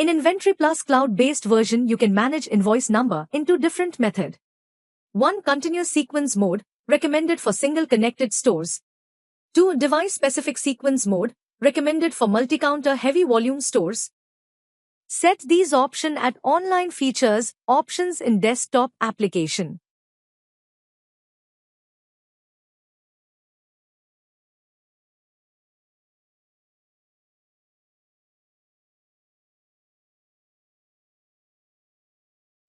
In InventoryPlus cloud-based version, you can manage invoice number in two different methods. One, continuous sequence mode, recommended for single connected stores. Two, device-specific sequence mode, recommended for multi-counter heavy volume stores. Set these options at online features, options in desktop application.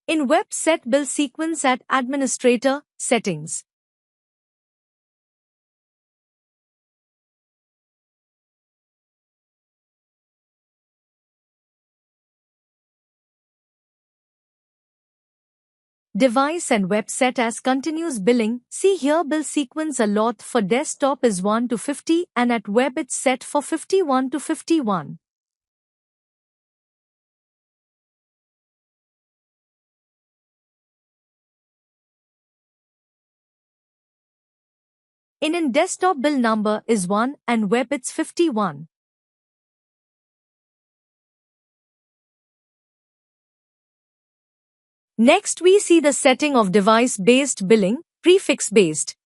In web, set bill sequence at administrator settings. Device and web set as continuous billing. See here, bill sequence allot for desktop is 1 to 50 and at web it's set for 51 to 51. In desktop bill number is 1 and web it's 51. Next we see the setting of device-based billing, prefix-based.